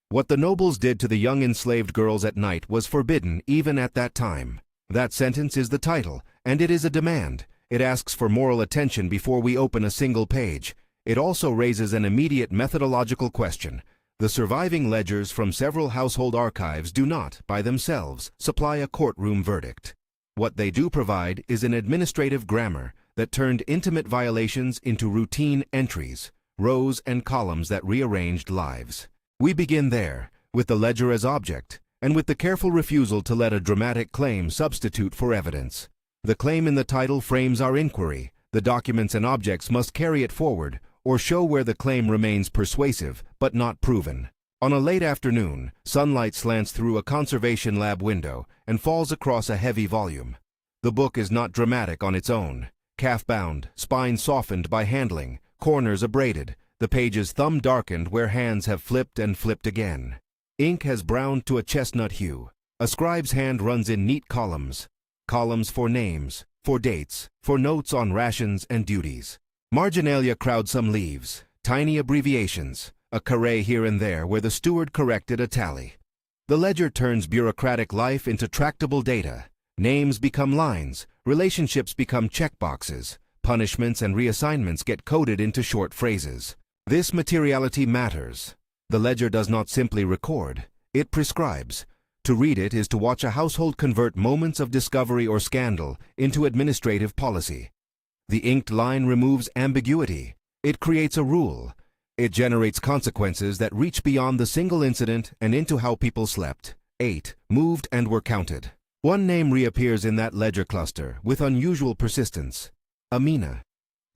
What the nobles did to the young enslaved girls at night was forbidden even at that time. That sentence is the title, and it is a demand. It asks for moral attention before we open a single page. It also raises an immediate methodological question. The surviving ledgers from several household archives do not, by themselves, supply a courtroom verdict. What they do provide is an administrative grammar that turned intimate violations into routine entries, rows and columns that rearranged lives. We begin there, with the ledger as object, and with the careful refusal to let a dramatic claim substitute for evidence. The claim in the title frames our inquiry. The documents and objects must carry it forward, or show where the claim remains persuasive, but not proven. On a late afternoon, sunlight slants through a conservation lab window and falls across a heavy volume. The book is not dramatic on its own. Calf-bound, spine softened by handling, corners abraded, the pages thumb-darkened where hands have flipped and flipped again. Ink has browned to a chestnut hue. A scribe's hand runs in neat columns. Columns for names, for dates, for notes on rations and duties. Marginalia crowd some leaves, tiny abbreviations, a carré here and there where the steward corrected a tally. The ledger turns bureaucratic life into tractable data. Names become lines, relationships become checkboxes, punishments and reassignments get coded into short phrases. This materiality matters. The ledger does not simply record, it prescribes. To read it is to watch a household convert moments of discovery or scandal into administrative policy. The inked line removes ambiguity. It creates a rule. It generates consequences that reach beyond the single incident and into how people slept, ate, moved, and were counted. One name reappears in that ledger cluster with unusual persistence: Amina.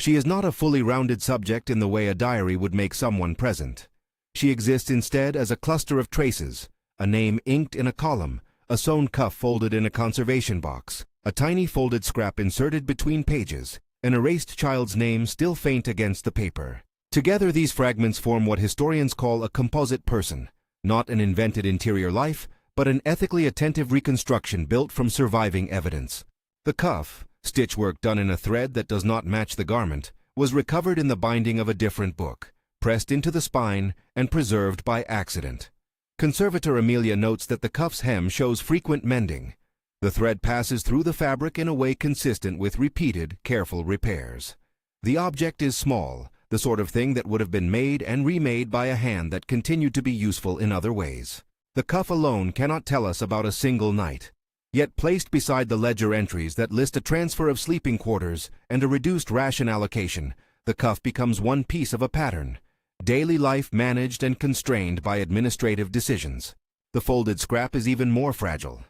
She is not a fully rounded subject in the way a diary would make someone present. She exists instead as a cluster of traces, a name inked in a column, a sewn cuff folded in a conservation box, a tiny folded scrap inserted between pages, an erased child's name still faint against the paper. Together these fragments form what historians call a composite person, not an invented interior life, but an ethically attentive reconstruction built from surviving evidence. The cuff, stitchwork done in a thread that does not match the garment, was recovered in the binding of a different book, pressed into the spine, and preserved by accident. Conservator Amelia notes that the cuff's hem shows frequent mending. The thread passes through the fabric in a way consistent with repeated, careful repairs. The object is small, the sort of thing that would have been made and remade by a hand that continued to be useful in other ways. The cuff alone cannot tell us about a single night. Yet placed beside the ledger entries that list a transfer of sleeping quarters and a reduced ration allocation, the cuff becomes one piece of a pattern. Daily life managed and constrained by administrative decisions. The folded scrap is even more fragile.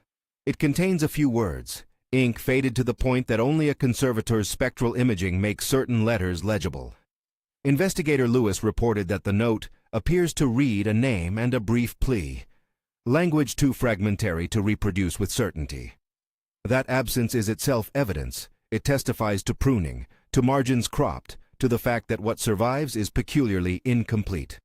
It contains a few words, ink faded to the point that only a conservator's spectral imaging makes certain letters legible. Investigator Lewis reported that the note appears to read a name and a brief plea. Language too fragmentary to reproduce with certainty. That absence is itself evidence. It testifies to pruning, to margins cropped, to the fact that what survives is peculiarly incomplete.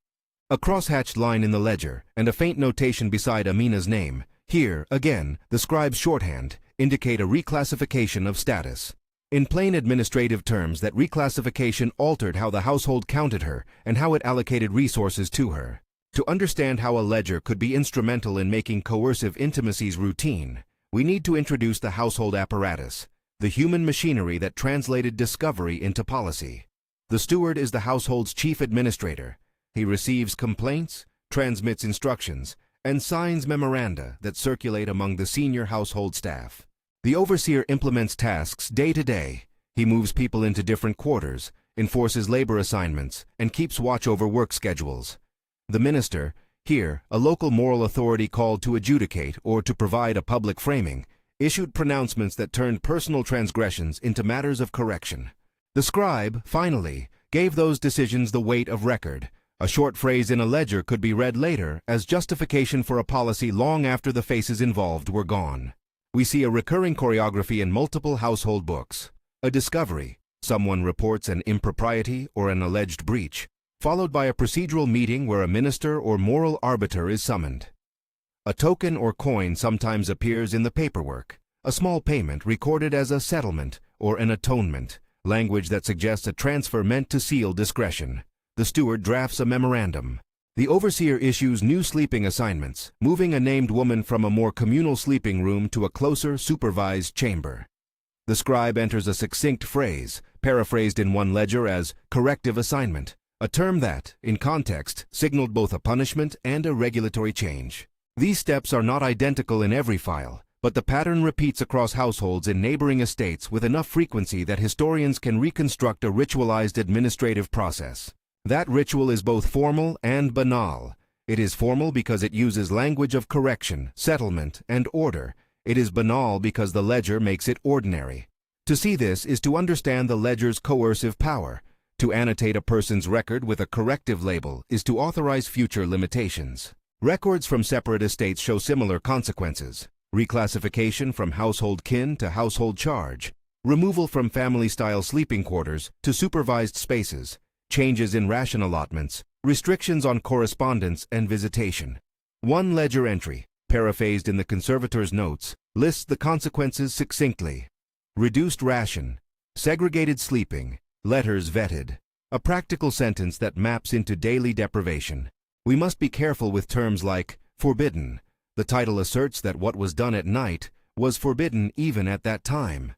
A cross-hatched line in the ledger, and a faint notation beside Amina's name. Here, again, the scribe's shorthand, indicate a reclassification of status. In plain administrative terms, that reclassification altered how the household counted her and how it allocated resources to her. To understand how a ledger could be instrumental in making coercive intimacies routine, we need to introduce the household apparatus, the human machinery that translated discovery into policy. The steward is the household's chief administrator. He receives complaints, transmits instructions, and signs memoranda that circulate among the senior household staff. The overseer implements tasks day to day. He moves people into different quarters, enforces labor assignments, and keeps watch over work schedules. The minister, here a local moral authority called to adjudicate or to provide a public framing, issued pronouncements that turned personal transgressions into matters of correction. The scribe, finally, gave those decisions the weight of record. A short phrase in a ledger could be read later as justification for a policy long after the faces involved were gone. We see a recurring choreography in multiple household books. A discovery, someone reports an impropriety or an alleged breach, followed by a procedural meeting where a minister or moral arbiter is summoned. A token or coin sometimes appears in the paperwork, a small payment recorded as a settlement or an atonement, language that suggests a transfer meant to seal discretion. The steward drafts a memorandum. The overseer issues new sleeping assignments, moving a named woman from a more communal sleeping room to a closer, supervised chamber. The scribe enters a succinct phrase, paraphrased in one ledger as corrective assignment, a term that, in context, signaled both a punishment and a regulatory change. These steps are not identical in every file, but the pattern repeats across households in neighboring estates with enough frequency that historians can reconstruct a ritualized administrative process. That ritual is both formal and banal. It is formal because it uses language of correction, settlement, and order. It is banal because the ledger makes it ordinary. To see this is to understand the ledger's coercive power. To annotate a person's record with a corrective label is to authorize future limitations. Records from separate estates show similar consequences. Reclassification from household kin to household charge. Removal from family-style sleeping quarters to supervised spaces. Changes in ration allotments, restrictions on correspondence and visitation. One ledger entry, paraphrased in the conservator's notes, lists the consequences succinctly. Reduced ration, segregated sleeping, letters vetted. A practical sentence that maps into daily deprivation. We must be careful with terms like forbidden. The title asserts that what was done at night was forbidden even at that time.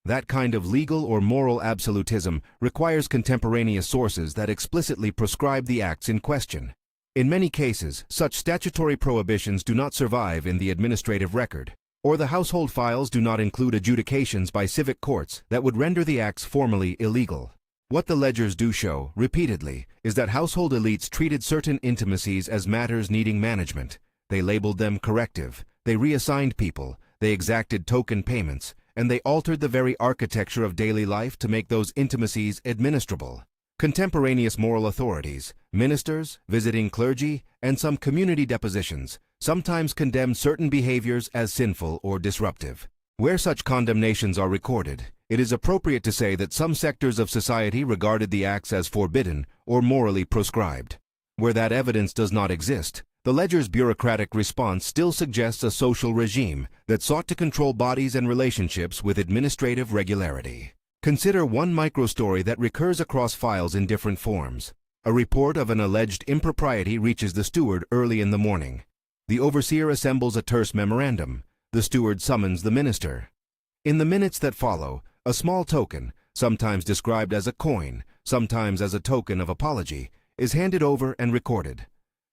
That kind of legal or moral absolutism requires contemporaneous sources that explicitly prescribe the acts in question. In many cases, such statutory prohibitions do not survive in the administrative record, or the household files do not include adjudications by civic courts that would render the acts formally illegal. What the ledgers do show, repeatedly, is that household elites treated certain intimacies as matters needing management. They labeled them corrective, they reassigned people, they exacted token payments, and they altered the very architecture of daily life to make those intimacies administrable. Contemporaneous moral authorities, ministers, visiting clergy, and some community depositions sometimes condemn certain behaviors as sinful or disruptive. Where such condemnations are recorded, it is appropriate to say that some sectors of society regarded the acts as forbidden or morally proscribed. Where that evidence does not exist, the ledger's bureaucratic response still suggests a social regime that sought to control bodies and relationships with administrative regularity. Consider one microstory that recurs across files in different forms. A report of an alleged impropriety reaches the steward early in the morning. The overseer assembles a terse memorandum. The steward summons the minister. In the minutes that follow, a small token, sometimes described as a coin, sometimes as a token of apology, is handed over and recorded.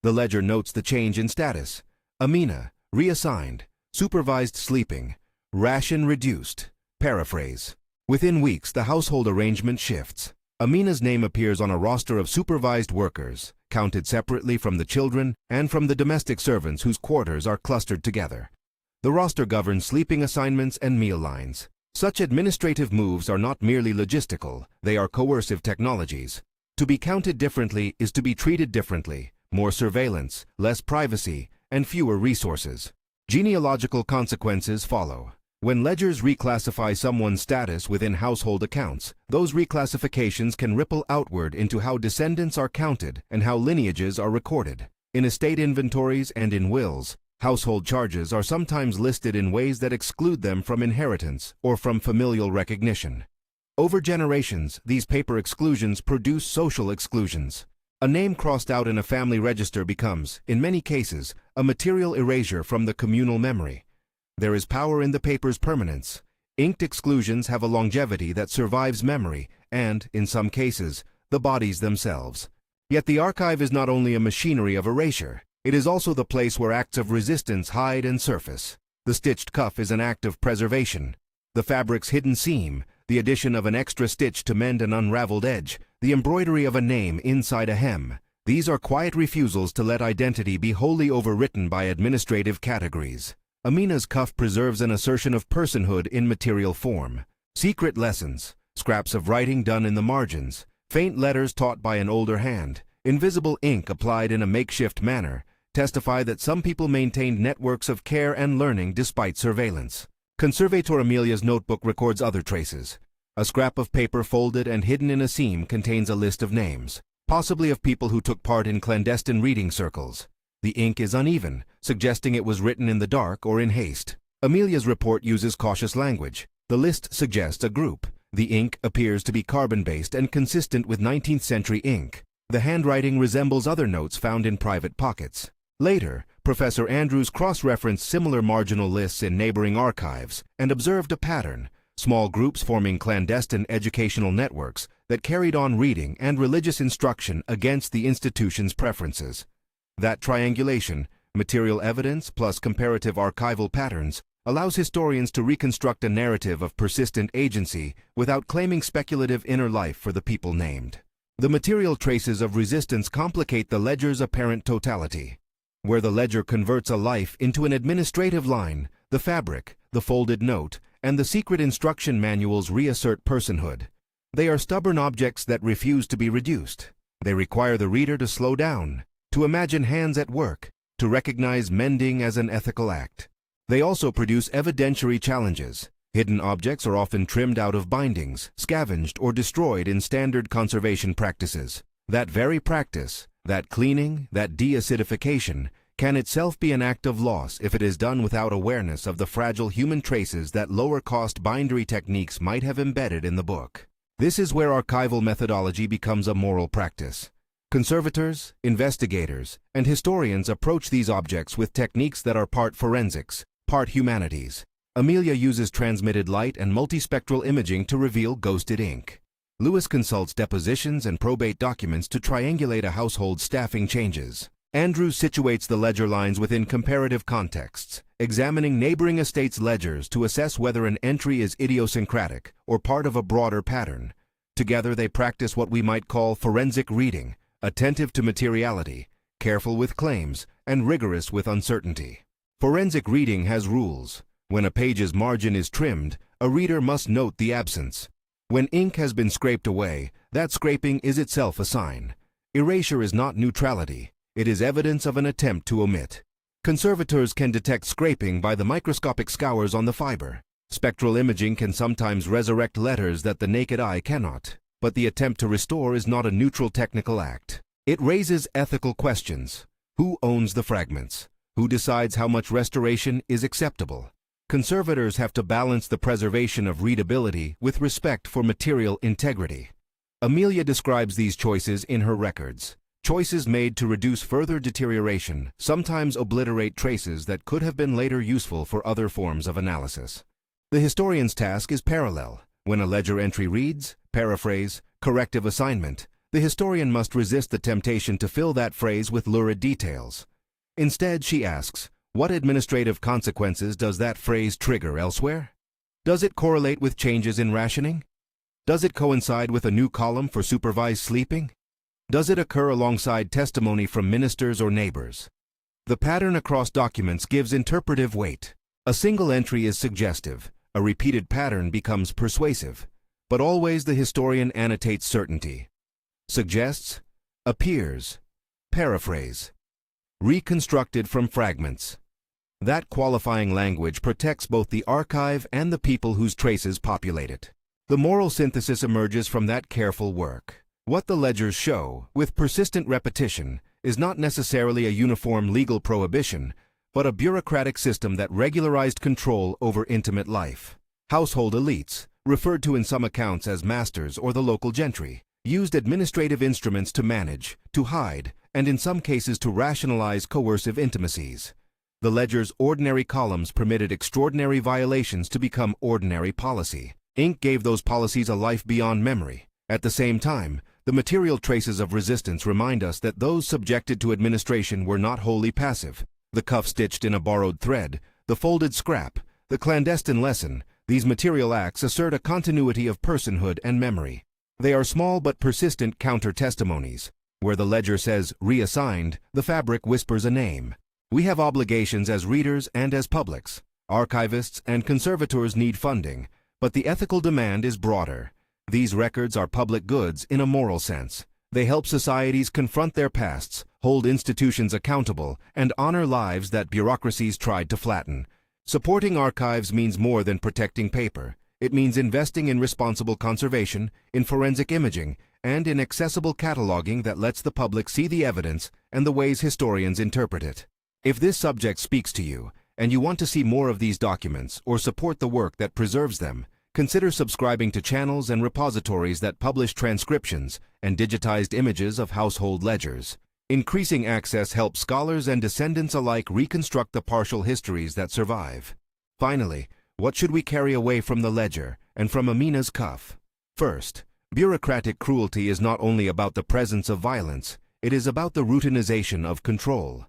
The ledger notes the change in status. Amina, reassigned, supervised sleeping, ration reduced. Paraphrase. Within weeks, the household arrangement shifts. Amina's name appears on a roster of supervised workers, counted separately from the children and from the domestic servants whose quarters are clustered together. The roster governs sleeping assignments and meal lines. Such administrative moves are not merely logistical, they are coercive technologies. To be counted differently is to be treated differently. More surveillance, less privacy, and fewer resources. Genealogical consequences follow. When ledgers reclassify someone's status within household accounts, those reclassifications can ripple outward into how descendants are counted and how lineages are recorded. In estate inventories and in wills, household charges are sometimes listed in ways that exclude them from inheritance or from familial recognition. Over generations, these paper exclusions produce social exclusions. A name crossed out in a family register becomes, in many cases, a material erasure from the communal memory. There is power in the paper's permanence. Inked exclusions have a longevity that survives memory and, in some cases, the bodies themselves. Yet the archive is not only a machinery of erasure, it is also the place where acts of resistance hide and surface. The stitched cuff is an act of preservation. The fabric's hidden seam, the addition of an extra stitch to mend an unraveled edge, the embroidery of a name inside a hem. These are quiet refusals to let identity be wholly overwritten by administrative categories. Amina's cuff preserves an assertion of personhood in material form. Secret lessons, scraps of writing done in the margins, faint letters taught by an older hand, invisible ink applied in a makeshift manner, testify that some people maintained networks of care and learning despite surveillance. Conservator Amelia's notebook records other traces. A scrap of paper folded and hidden in a seam contains a list of names, possibly of people who took part in clandestine reading circles. The ink is uneven, suggesting it was written in the dark or in haste. Amelia's report uses cautious language. The list suggests a group. The ink appears to be carbon-based and consistent with 19th-century ink. The handwriting resembles other notes found in private pockets. Later, Professor Andrews cross-referenced similar marginal lists in neighboring archives and observed a pattern: small groups forming clandestine educational networks that carried on reading and religious instruction against the institution's preferences. That triangulation, material evidence plus comparative archival patterns, allows historians to reconstruct a narrative of persistent agency without claiming speculative inner life for the people named. The material traces of resistance complicate the ledger's apparent totality. Where the ledger converts a life into an administrative line, the fabric, the folded note, and the secret instruction manuals reassert personhood. They are stubborn objects that refuse to be reduced. They require the reader to slow down, to imagine hands at work, to recognize mending as an ethical act. They also produce evidentiary challenges. Hidden objects are often trimmed out of bindings, scavenged, or destroyed in standard conservation practices. That very practice, that cleaning, that deacidification, can itself be an act of loss if it is done without awareness of the fragile human traces that lower-cost bindery techniques might have embedded in the book. This is where archival methodology becomes a moral practice. Conservators, investigators, and historians approach these objects with techniques that are part forensics, part humanities. Amelia uses transmitted light and multispectral imaging to reveal ghosted ink. Lewis consults depositions and probate documents to triangulate a household's staffing changes. Andrews situates the ledger lines within comparative contexts, examining neighboring estates' ledgers to assess whether an entry is idiosyncratic or part of a broader pattern. Together they practice what we might call forensic reading, attentive to materiality, careful with claims, and rigorous with uncertainty. Forensic reading has rules. When a page's margin is trimmed, a reader must note the absence. When ink has been scraped away, that scraping is itself a sign. Erasure is not neutrality. It is evidence of an attempt to omit. Conservators can detect scraping by the microscopic scours on the fiber. Spectral imaging can sometimes resurrect letters that the naked eye cannot. But the attempt to restore is not a neutral technical act. It raises ethical questions. Who owns the fragments? Who decides how much restoration is acceptable? Conservators have to balance the preservation of readability with respect for material integrity. Amelia describes these choices in her records. Choices made to reduce further deterioration sometimes obliterate traces that could have been later useful for other forms of analysis. The historian's task is parallel. When a ledger entry reads, paraphrase, corrective assignment, the historian must resist the temptation to fill that phrase with lurid details. Instead, she asks, what administrative consequences does that phrase trigger elsewhere? Does it correlate with changes in rationing? Does it coincide with a new column for supervised sleeping? Does it occur alongside testimony from ministers or neighbors? The pattern across documents gives interpretive weight. A single entry is suggestive. A repeated pattern becomes persuasive. But always the historian annotates certainty. Suggests, appears, paraphrase, reconstructed from fragments. That qualifying language protects both the archive and the people whose traces populate it. The moral synthesis emerges from that careful work. What the ledgers show, with persistent repetition, is not necessarily a uniform legal prohibition, but a bureaucratic system that regularized control over intimate life. Household elites, referred to in some accounts as masters or the local gentry, used administrative instruments to manage, to hide, and in some cases to rationalize coercive intimacies. The ledger's ordinary columns permitted extraordinary violations to become ordinary policy. Ink gave those policies a life beyond memory. At the same time, the material traces of resistance remind us that those subjected to administration were not wholly passive. The cuff stitched in a borrowed thread, the folded scrap, the clandestine lesson, these material acts assert a continuity of personhood and memory. They are small but persistent counter-testimonies. Where the ledger says reassigned, the fabric whispers a name. We have obligations as readers and as publics. Archivists and conservators need funding, but the ethical demand is broader. These records are public goods in a moral sense. They help societies confront their pasts, hold institutions accountable, and honor lives that bureaucracies tried to flatten. Supporting archives means more than protecting paper. It means investing in responsible conservation, in forensic imaging, and in accessible cataloging that lets the public see the evidence and the ways historians interpret it. If this subject speaks to you, and you want to see more of these documents or support the work that preserves them, Consider subscribing to channels and repositories that publish transcriptions and digitized images of household ledgers. Increasing access helps scholars and descendants alike reconstruct the partial histories that survive. Finally, what should we carry away from the ledger and from Amina's cuff? First, bureaucratic cruelty is not only about the presence of violence, it is about the routinization of control.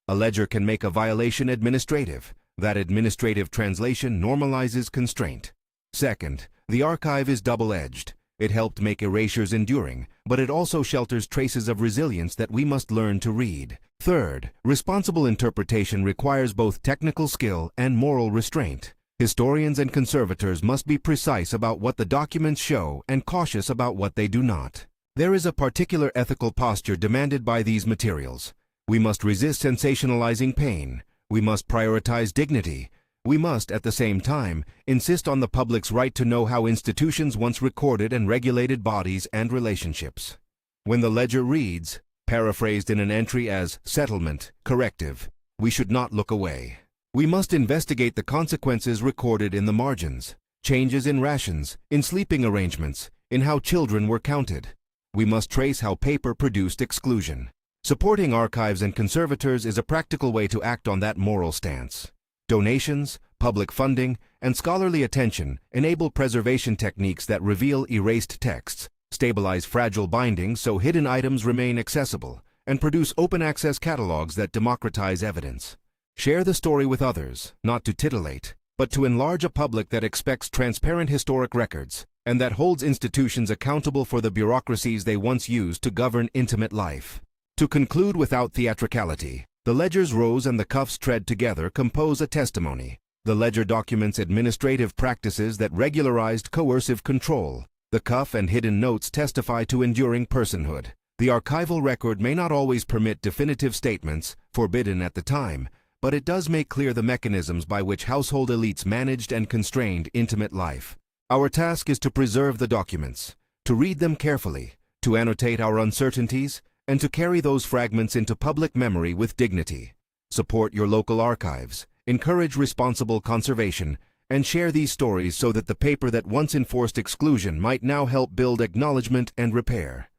A ledger can make a violation administrative. That administrative translation normalizes constraint. Second, the archive is double-edged. It helped make erasures enduring, but it also shelters traces of resilience that we must learn to read. Third, responsible interpretation requires both technical skill and moral restraint. Historians and conservators must be precise about what the documents show and cautious about what they do not. There is a particular ethical posture demanded by these materials. We must resist sensationalizing pain. We must prioritize dignity. We must, at the same time, insist on the public's right to know how institutions once recorded and regulated bodies and relationships. When the ledger reads, paraphrased in an entry as settlement, corrective, we should not look away. We must investigate the consequences recorded in the margins, changes in rations, in sleeping arrangements, in how children were counted. We must trace how paper produced exclusion. Supporting archives and conservators is a practical way to act on that moral stance. Donations, public funding, and scholarly attention enable preservation techniques that reveal erased texts, stabilize fragile bindings so hidden items remain accessible, and produce open-access catalogs that democratize evidence. Share the story with others, not to titillate, but to enlarge a public that expects transparent historic records, and that holds institutions accountable for the bureaucracies they once used to govern intimate life. To conclude without theatricality, the ledger's rows and the cuffs tread together compose a testimony. The ledger documents administrative practices that regularized coercive control. The cuff and hidden notes testify to enduring personhood. The archival record may not always permit definitive statements, forbidden at the time, but it does make clear the mechanisms by which household elites managed and constrained intimate life. Our task is to preserve the documents, to read them carefully, to annotate our uncertainties, and to carry those fragments into public memory with dignity. Support your local archives, encourage responsible conservation, and share these stories so that the paper that once enforced exclusion might now help build acknowledgement and repair.